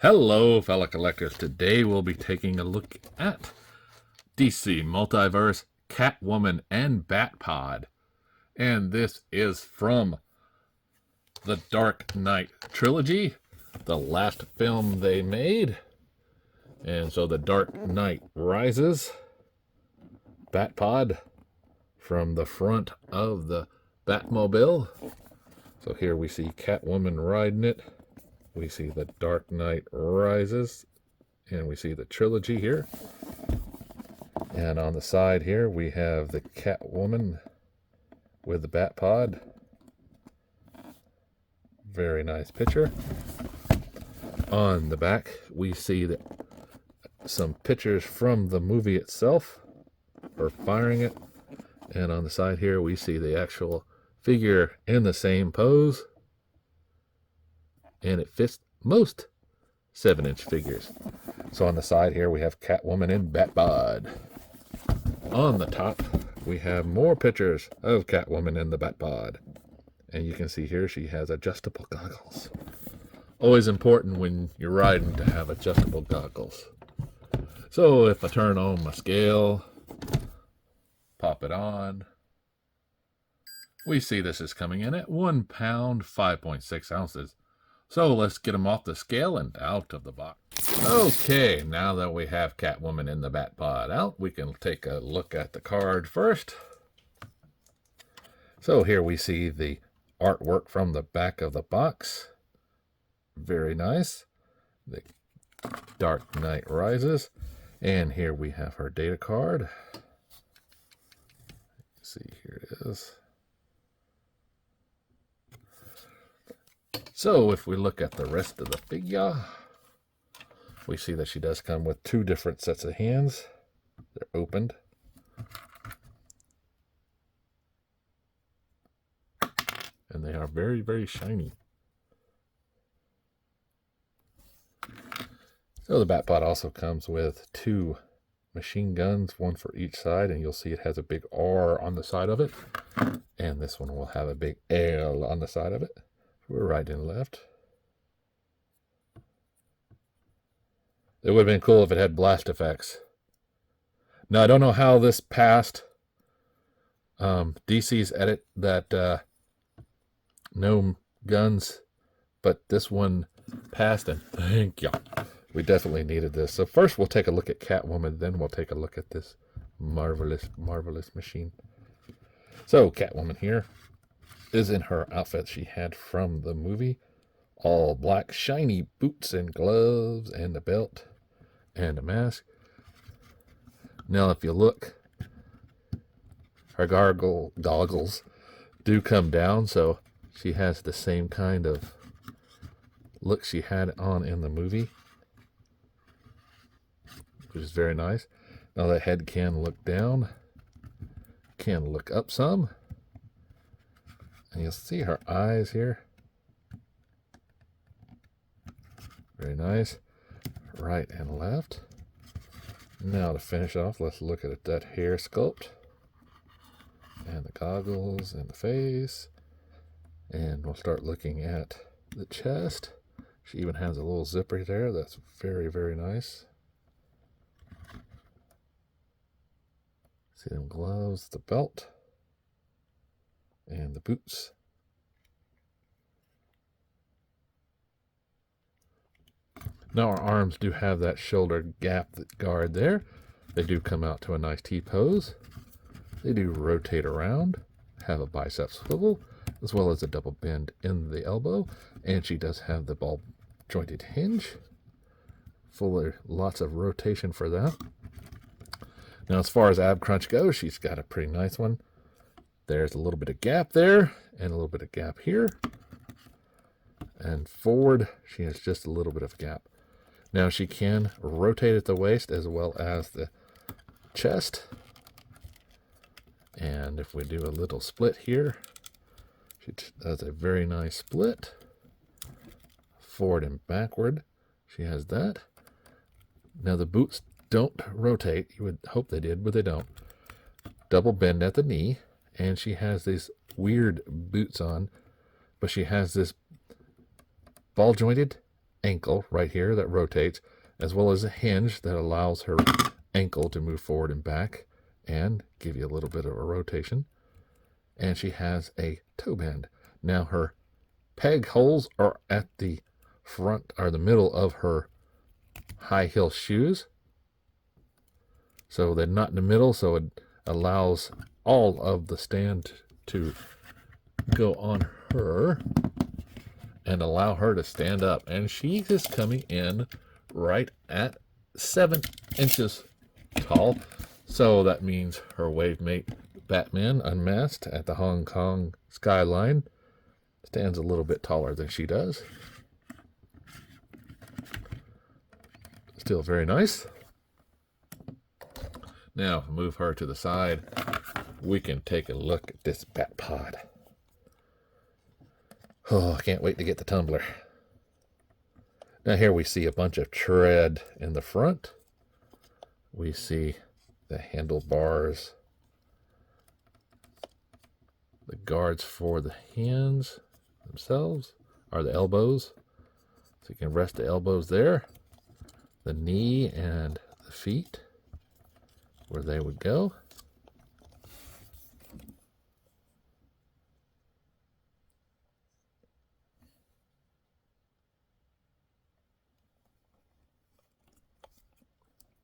Hello, fellow collectors. Today we'll be taking a look at DC Multiverse Catwoman and Batpod. And this is from the Dark Knight trilogy, the last film they made. And so the Dark Knight Rises Batpod from the front of the Batmobile. So here we see Catwoman riding it. We see the Dark Knight Rises, and we see the trilogy here. And on the side here, we have the Catwoman with the Batpod. Very nice picture. On the back, we see some pictures from the movie itself, or firing it. And on the side here, we see the actual figure in the same pose. And it fits most 7-inch figures. So on the side here, we have Catwoman and Batpod. On the top, we have more pictures of Catwoman in the Batpod. And you can see here she has adjustable goggles. Always important when you're riding to have adjustable goggles. So if I turn on my scale, pop it on, we see this is coming in at 1 pound, 5.6 ounces. So let's get them off the scale and out of the box. Okay, now that we have Catwoman in the Batpod out, we can take a look at the card first. So here we see the artwork from the back of the box. Very nice. The Dark Knight Rises. And here we have her data card. Let's see, here it is. So if we look at the rest of the figure, we see that she does come with 2 different sets of hands. They're opened. And they are very, very shiny. So the Batpod also comes with 2 machine guns, one for each side, and you'll see it has a big R on the side of it. And this one will have a big L on the side of it. We're right and left. It would have been cool if it had blast effects. Now, I don't know how this passed DC's edit that no guns, but this one passed, and thank you. We definitely needed this. So first we'll take a look at Catwoman, then we'll take a look at this marvelous, marvelous machine. So Catwoman here is in her outfit she had from the movie. All black shiny boots and gloves and a belt and a mask. Now if you look, her goggles do come down, so she has the same kind of look she had on in the movie, which is very nice. Now the head can look down, can look up some. And you'll see her eyes here. Very nice. Right and left. Now to finish off, let's look at that hair sculpt. And the goggles and the face. And we'll start looking at the chest. She even has a little zipper there. That's very, very nice. See them gloves, the belt. And the boots. Now our arms do have that shoulder gap guard there. They do come out to a nice T-pose. They do rotate around, have a bicep swivel, as well as a double bend in the elbow. And she does have the ball jointed hinge. Lots of rotation for that. Now as far as ab crunch goes, she's got a pretty nice one. There's a little bit of gap there, and a little bit of gap here. And forward, she has just a little bit of gap. Now she can rotate at the waist as well as the chest. And if we do a little split here, she does a very nice split. Forward and backward, she has that. Now the boots don't rotate. You would hope they did, but they don't. Double bend at the knee. And she has these weird boots on, but she has this ball jointed ankle right here that rotates, as well as a hinge that allows her ankle to move forward and back and give you a little bit of a rotation. And she has a toe bend. Now her peg holes are at the front or the middle of her high heel shoes. So they're not in the middle, so it allows all of the stand to go on her and allow her to stand up. And she is coming in right at 7 inches tall. So that means her wave mate Batman unmasked at the Hong Kong skyline stands a little bit taller than she does. Still very nice. Now, move her to the side. We can take a look at this Batpod. Oh, I can't wait to get the tumbler. Now here we see a bunch of tread in the front. We see the handlebars, the guards for the hands themselves, or the elbows. So you can rest the elbows there. The knee and the feet, where they would go.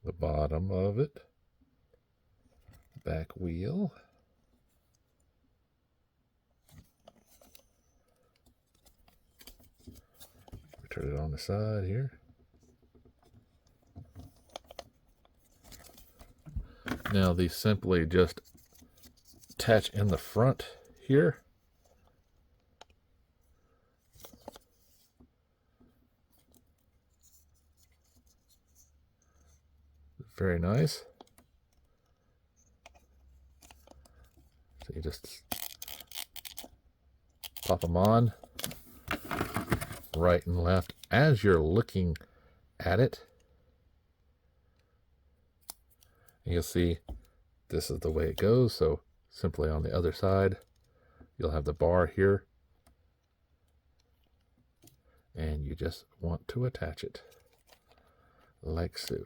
The bottom of it. Back wheel. We turn it on the side here. Now these simply just attach in the front here. Very nice. So you just pop them on right and left as you're looking at it. And you'll see this is the way it goes. So simply on the other side, you'll have the bar here. And you just want to attach it like so.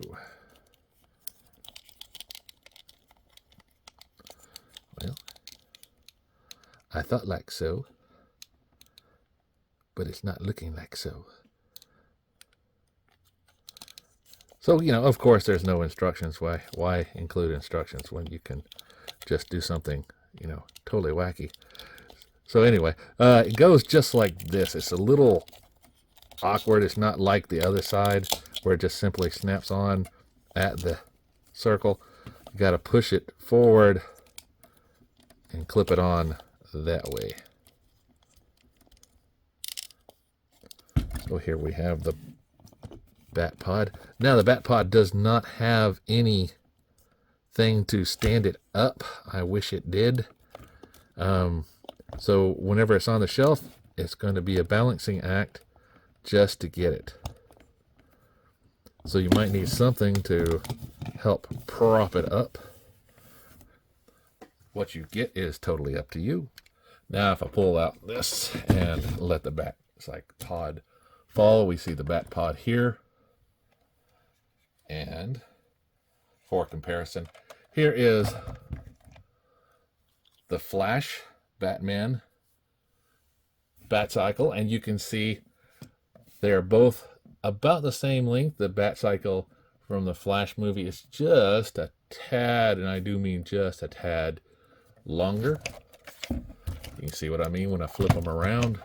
Well, I thought like so, but it's not looking like so. So, you know, of course, there's no instructions. Why include instructions when you can just do something, you know, totally wacky? So anyway, it goes just like this. It's a little awkward. It's not like the other side where it just simply snaps on at the circle. You got to push it forward and clip it on that way. So here we have the Batpod. Now the Batpod does not have anything to stand it up. I wish it did. So whenever it's on the shelf, it's going to be a balancing act just to get it. So you might need something to help prop it up. What you get is totally up to you. Now if I pull out this and let the Batpod fall, we see the Batpod here. And for comparison, here is the Flash Batman Batcycle, and you can see they're both about the same length. The Batcycle from the Flash movie is just a tad, and I do mean just a tad, longer. You can see what I mean when I flip them around.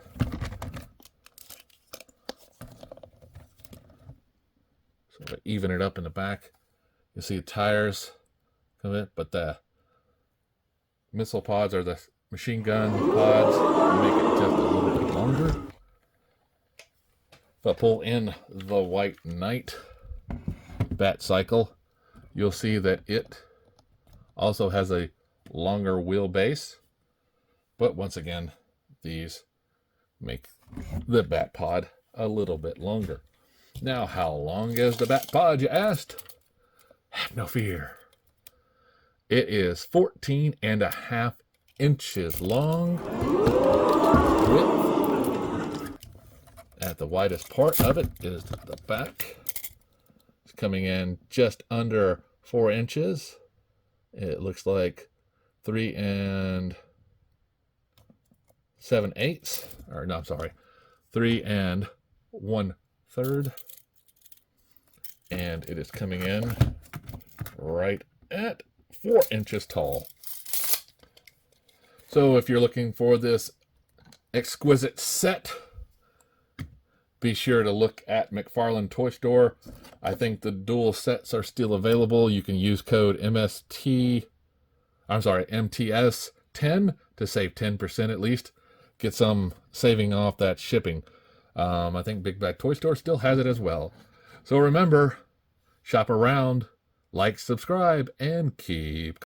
So to even it up in the back, you see the tires come in, but the missile pods or the machine gun pods make it just a little bit longer. If I pull in the White Knight Batcycle, you'll see that it also has a longer wheelbase, but once again, these make the Batpod a little bit longer. Now, how long is the Batpod, you asked? Have no fear. It is 14.5 inches long, width at at the widest part of it is the back. It's coming in just under 4 inches. It looks like 3 7/8, or no, I'm sorry, 3 1/3, and it is coming in right at 4 inches tall. So if you're looking for this exquisite set, be sure to look at McFarlane Toy Store. I think the dual sets are still available. You can use code MTS10 to save 10% at least. Get some saving off that shipping. I think Big Bad Toy Store still has it as well. So remember, shop around, like, subscribe, and keep